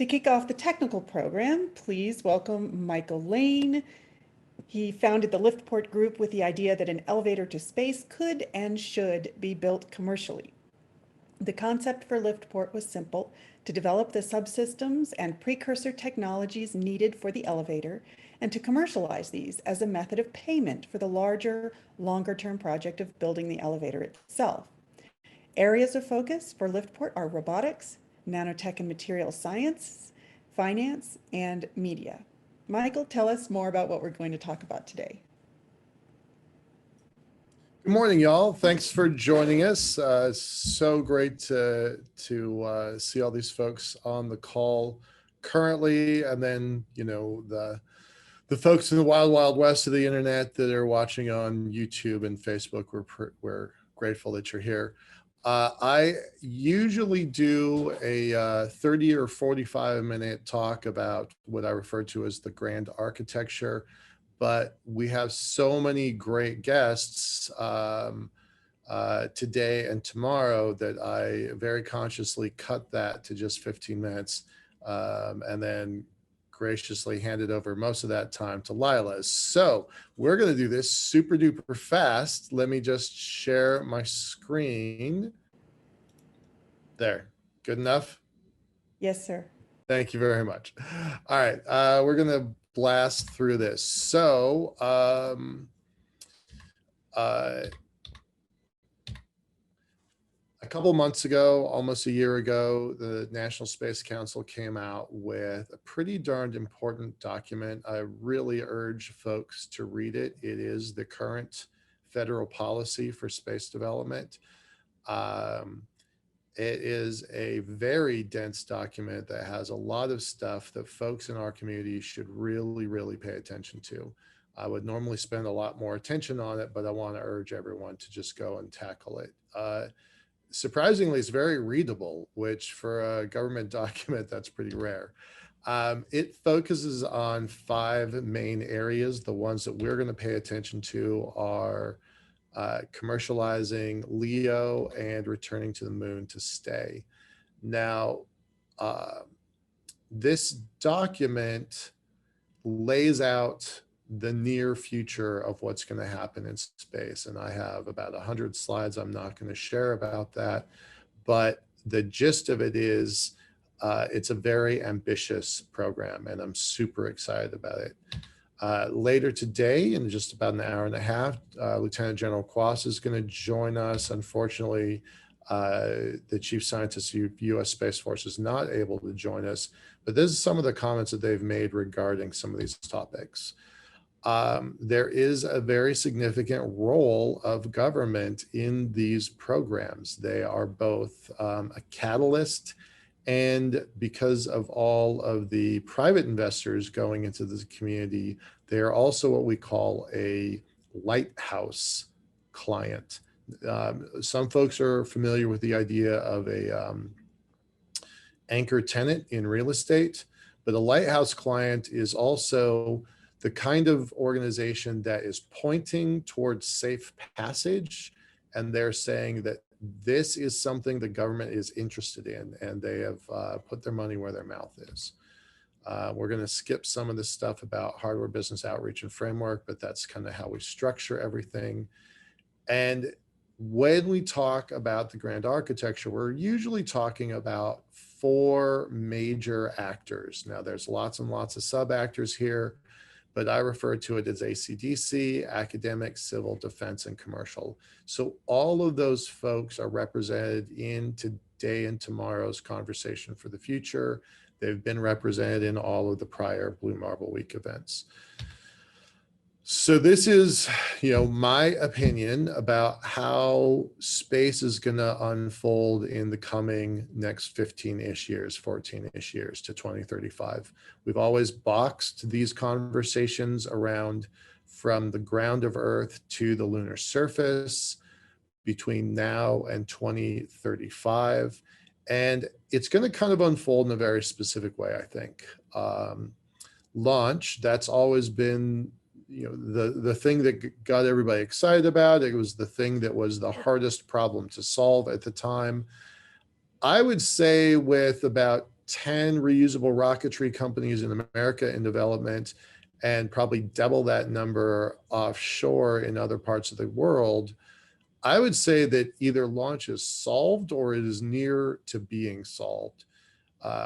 To kick off the technical program, please welcome Michael Laine. He founded the LiftPort group with the idea that an elevator to space could and should be built commercially. The concept for LiftPort was simple: to develop the subsystems and precursor technologies needed for the elevator, and to commercialize these as a method of payment for the larger, longer-term project of building the elevator itself. Areas of focus for LiftPort are robotics, nanotech and material science, finance, and media. Michael, tell us more about what we're going to talk about today. Good morning, y'all. Thanks for joining us. So great to see all these folks on the call currently, and then the folks in the wild west of the internet that are watching on YouTube and Facebook. We're grateful that you're here. I usually do a 30 or 45-minute talk about what I refer to as the grand architecture, but we have so many great guests today and tomorrow that I very consciously cut that to just 15 minutes and then graciously handed over most of that time to Lila. So we're going to do this super duper fast. Let me just share my screen. There. Good enough? Yes, sir. Thank you very much. All right. We're going to blast through this. So a couple months ago, almost a year ago, the National Space Council came out with a pretty darned important document. I really urge folks to read it. It is the current federal policy for space development. It is a very dense document that has a lot of stuff that folks in our community should really pay attention to. I would normally spend a lot more attention on it, but I want to urge everyone to just go and tackle it. Surprisingly, it's very readable, which for a government document, that's pretty rare. It focuses on 5 main areas. The ones that we're going to pay attention to are commercializing LEO and returning to the moon to stay. Now, this document lays out the near future of what's going to happen in space. And I have about 100 slides. I'm not going to share about that, but the gist of it is it's a very ambitious program, and I'm super excited about it. Later today, in just about an hour and a half, Lieutenant General Quas is going to join us. Unfortunately, the chief scientist of U.S. Space Force is not able to join us, but this is some of the comments that they've made regarding some of these topics. There is a very significant role of government in these programs. They are both a catalyst, and because of all of the private investors going into the community, they are also what we call a lighthouse client. Some folks are familiar with the idea of a anchor tenant in real estate, but a lighthouse client is also the kind of organization that is pointing towards safe passage, and they're saying that this is something the government is interested in, and they have put their money where their mouth is. We're going to skip some of the stuff about hardware business outreach and framework, but that's kind of how we structure everything. And when we talk about the grand architecture, we're usually talking about 4 major actors. Now, there's lots and lots of sub-actors here, but I refer to it as AC/DC, academic, civil, defense, and commercial. So all of those folks are represented in today and tomorrow's conversation for the future. They've been represented in all of the prior Blue Marble Week events. So this is, my opinion about how space is going to unfold in the coming next 15-ish years, 14-ish years to 2035. We've always boxed these conversations around from the ground of Earth to the lunar surface between now and 2035. And it's going to kind of unfold in a very specific way, I think. Launch, that's always been the thing that got everybody excited about. It was the thing that was the hardest problem to solve at the time. I would say with about 10 reusable rocketry companies in America in development, and probably double that number offshore in other parts of the world, I would say that either launch is solved or it is near to being solved,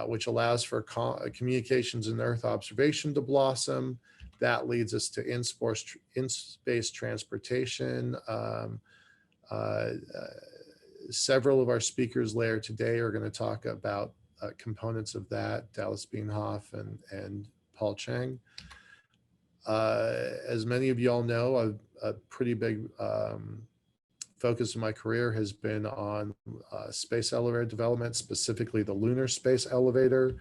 which allows for communications and Earth observation to blossom. That leads us to in-space transportation. Several of our speakers later today are going to talk about components of that, Dallas Bienhoff and Paul Cheng. As many of you all know, a pretty big focus of my career has been on space elevator development, specifically the Lunar Space Elevator.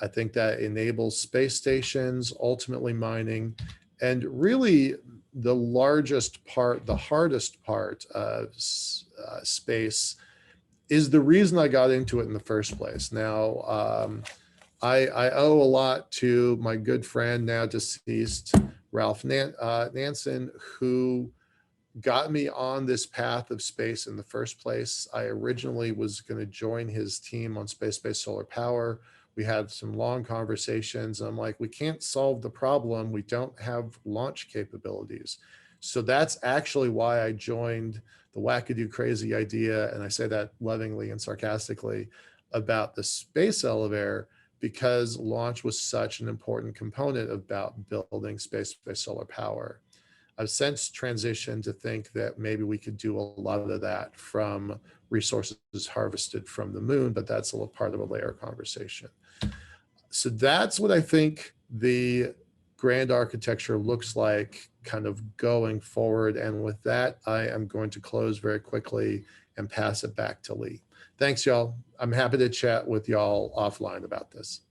I think that enables space stations, ultimately mining, and really the largest part, the hardest part of space is the reason I got into it in the first place. Now, I owe a lot to my good friend, now deceased, Ralph Nansen, who got me on this path of space in the first place. I originally was going to join his team on space-based solar power. We had some long conversations. I'm like, we can't solve the problem. We don't have launch capabilities. So that's actually why I joined the wackadoo crazy idea, and I say that lovingly and sarcastically, about the space elevator, because launch was such an important component about building space-based solar power. I've since transitioned to think that maybe we could do a lot of that from resources harvested from the moon, but that's a little part of a later conversation. So that's what I think the grand architecture looks like kind of going forward. And with that, I am going to close very quickly and pass it back to Lee. Thanks, y'all. I'm happy to chat with y'all offline about this.